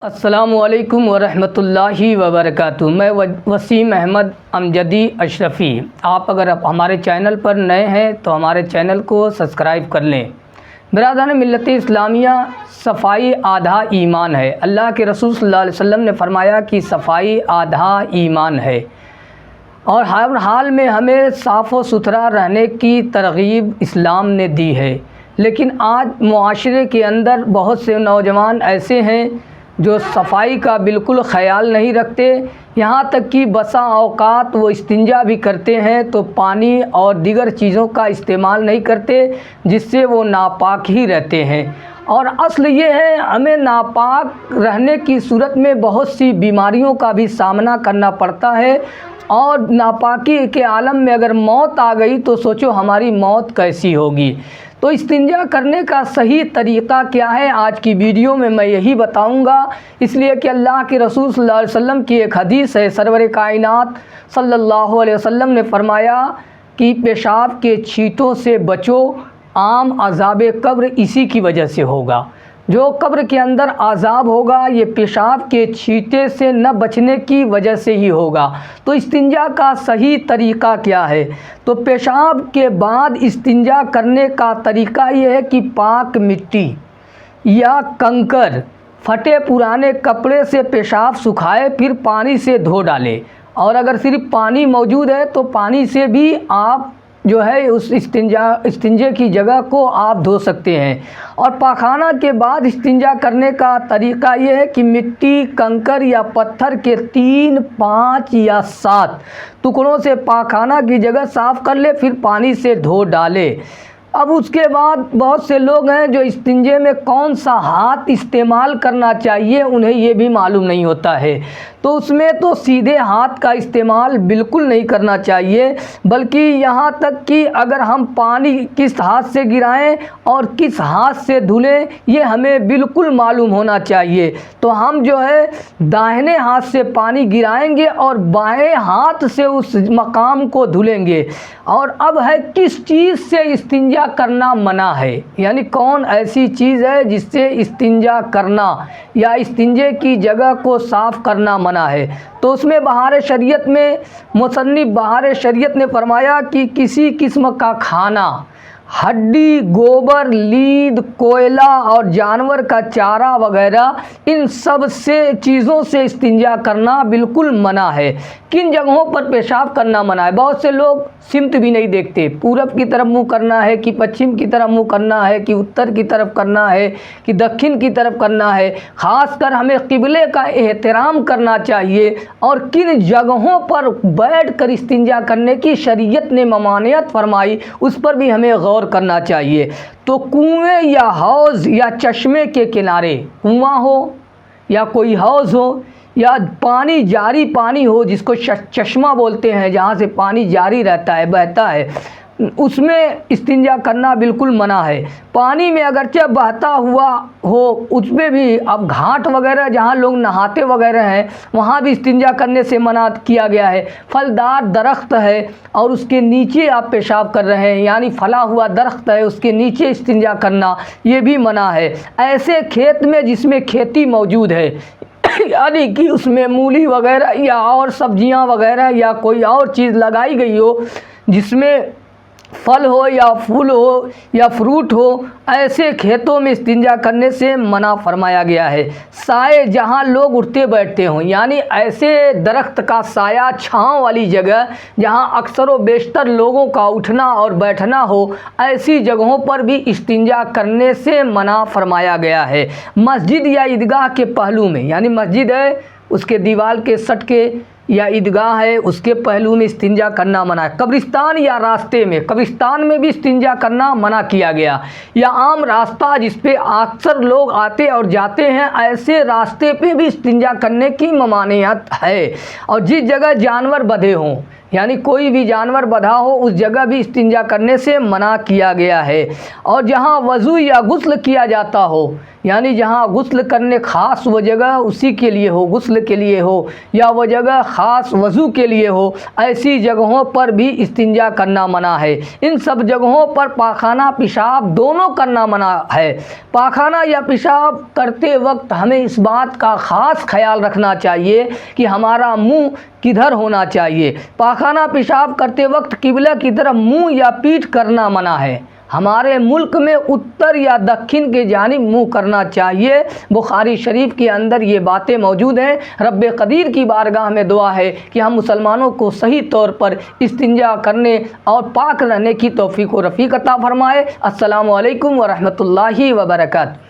السلام علیکم ورحمۃ اللہ وبرکاتہ۔ میں وسیم احمد امجدی اشرفی۔ آپ اگر ہمارے چینل پر نئے ہیں تو ہمارے چینل کو سبسکرائب کر لیں۔ برادران ملت اسلامیہ، صفائی آدھا ایمان ہے۔ اللہ کے رسول صلی اللہ علیہ وسلم نے فرمایا کہ صفائی آدھا ایمان ہے، اور ہر حال میں ہمیں صاف و ستھرا رہنے کی ترغیب اسلام نے دی ہے۔ لیکن آج معاشرے کے اندر بہت سے نوجوان ایسے ہیں جو صفائی کا بالکل خیال نہیں رکھتے، یہاں تک کہ بسا اوقات وہ استنجا بھی کرتے ہیں تو پانی اور دیگر چیزوں کا استعمال نہیں کرتے، جس سے وہ ناپاک ہی رہتے ہیں۔ اور اصل یہ ہے، ہمیں ناپاک رہنے کی صورت میں بہت سی بیماریوں کا بھی سامنا کرنا پڑتا ہے، اور ناپاکی کے عالم میں اگر موت آ گئی تو سوچو ہماری موت کیسی ہوگی۔ تو استنجا کرنے کا صحیح طریقہ کیا ہے، آج کی ویڈیو میں میں یہی بتاؤں گا، اس لیے کہ اللہ کے رسول صلی اللہ علیہ وسلم کی ایک حدیث ہے۔ سرور کائنات صلی اللہ علیہ وسلم نے فرمایا کہ پیشاب کے چھینٹوں سے بچو، عام عذاب قبر اسی کی وجہ سے ہوگا۔ جو قبر کے اندر عذاب ہوگا یہ پیشاب کے چھینٹے سے نہ بچنے کی وجہ سے ہی ہوگا۔ تو استنجا کا صحیح طریقہ کیا ہے؟ تو پیشاب کے بعد استنجا کرنے کا طریقہ یہ ہے کہ پاک مٹی یا کنکر پھٹے پرانے کپڑے سے پیشاب سکھائے، پھر پانی سے دھو ڈالے، اور اگر صرف پانی موجود ہے تو پانی سے بھی آپ جو ہے اس استنجے کی جگہ کو آپ دھو سکتے ہیں۔ اور پاخانہ کے بعد استنجا کرنے کا طریقہ یہ ہے کہ مٹی، کنکر یا پتھر کے 3، 5 یا 7 ٹکڑوں سے پاخانہ کی جگہ صاف کر لے، پھر پانی سے دھو ڈالے۔ اب اس کے بعد بہت سے لوگ ہیں جو استنجے میں کون سا ہاتھ استعمال کرنا چاہیے انہیں یہ بھی معلوم نہیں ہوتا ہے، تو اس میں تو سیدھے ہاتھ کا استعمال بالکل نہیں کرنا چاہیے، بلکہ یہاں تک کہ اگر ہم پانی کس ہاتھ سے گرائیں اور کس ہاتھ سے دھلیں یہ ہمیں بالکل معلوم ہونا چاہیے۔ تو ہم جو ہے داہنے ہاتھ سے پانی گرائیں گے اور بائیں ہاتھ سے اس مقام کو دھلیں گے۔ اور اب ہے کس چیز سے استنجا کرنا منع ہے، یعنی کون ایسی چیز ہے جس سے استنجا کرنا یا استنجے کی جگہ کو صاف کرنا منع ہے؟ تو اس میں بہار شریعت میں مصنف بہار شریعت نے فرمایا کہ کسی قسم کا کھانا، ہڈی، گوبر، لید، کوئلہ اور جانور کا چارہ وغیرہ، ان سب سے چیزوں سے استنجا کرنا بالکل منع ہے۔ کن جگہوں پر پیشاب کرنا منع ہے؟ بہت سے لوگ سمت بھی نہیں دیکھتے، پورب کی طرف منہ کرنا ہے کہ پچھم کی طرف منہ کرنا ہے کہ اتر کی طرف کرنا ہے کہ دکھن کی طرف کرنا ہے۔ خاص کر ہمیں قبلے کا احترام کرنا چاہیے، اور کن جگہوں پر بیٹھ کر استنجا کرنے کی شریعت نے ممانعت فرمائی اس پر بھی ہمیں غور کرنا چاہیے۔ تو کنویں یا حوض یا چشمے کے کنارے، کنواں ہو یا کوئی حوض ہو یا پانی جاری پانی ہو جس کو چشمہ بولتے ہیں، جہاں سے پانی جاری رہتا ہے، بہتا ہے، اس میں استنجا کرنا بالکل منع ہے۔ پانی میں اگرچہ بہتا ہوا ہو اس میں بھی، اب گھاٹ وغیرہ جہاں لوگ نہاتے وغیرہ ہیں وہاں بھی استنجا کرنے سے منع کیا گیا ہے۔ پھلدار درخت ہے اور اس کے نیچے آپ پیشاب کر رہے ہیں، یعنی پھلا ہوا درخت ہے اس کے نیچے استنجا کرنا یہ بھی منع ہے۔ ایسے کھیت میں جس میں کھیتی موجود ہے، یعنی کہ اس میں مولی وغیرہ یا اور سبزیاں وغیرہ یا کوئی اور چیز لگائی گئی ہو جس میں پھل ہو یا پھول ہو یا فروٹ ہو، ایسے کھیتوں میں استنجا کرنے سے منع فرمایا گیا ہے۔ سائے جہاں لوگ اٹھتے بیٹھتے ہوں، یعنی ایسے درخت کا سایہ، چھاؤں والی جگہ جہاں اکثر و بیشتر لوگوں کا اٹھنا اور بیٹھنا ہو، ایسی جگہوں پر بھی استنجا کرنے سے منع فرمایا گیا ہے۔ مسجد یا عیدگاہ کے پہلو میں، یعنی مسجد ہے اس کے دیوار کے سٹ کے، یا عیدگاہ ہے اس کے پہلو میں استنجا کرنا منع ہے۔ قبرستان یا راستے میں، قبرستان میں بھی استنجا کرنا منع کیا گیا، یا عام راستہ جس پہ اکثر لوگ آتے اور جاتے ہیں ایسے راستے پہ بھی استنجا کرنے کی ممانعت ہے۔ اور جس جگہ جانور بدھے ہوں، یعنی کوئی بھی جانور بدھا ہو اس جگہ بھی استنجا کرنے سے منع کیا گیا ہے۔ اور جہاں وضو یا غسل کیا جاتا ہو، یعنی جہاں غسل کرنے خاص وہ جگہ اسی کے لیے ہو، غسل کے لیے ہو، یا وہ جگہ خاص وضو کے لیے ہو، ایسی جگہوں پر بھی استنجا کرنا منع ہے۔ ان سب جگہوں پر پاخانہ پیشاب دونوں کرنا منع ہے۔ پاخانہ یا پیشاب کرتے وقت ہمیں اس بات کا خاص خیال رکھنا چاہیے کہ ہمارا منہ کدھر ہونا چاہیے۔ پاخانہ پیشاب کرتے وقت قبلہ کی طرف منہ یا پیٹھ کرنا منع ہے۔ ہمارے ملک میں اتر یا دکن کی جانب منہ کرنا چاہیے۔ بخاری شریف کے اندر یہ باتیں موجود ہیں۔ رب قدیر کی بارگاہ میں دعا ہے کہ ہم مسلمانوں کو صحیح طور پر استنجا کرنے اور پاک رہنے کی توفیق و رفیق عطا فرمائے۔ السلام علیکم ورحمۃ اللہ وبرکاتہ۔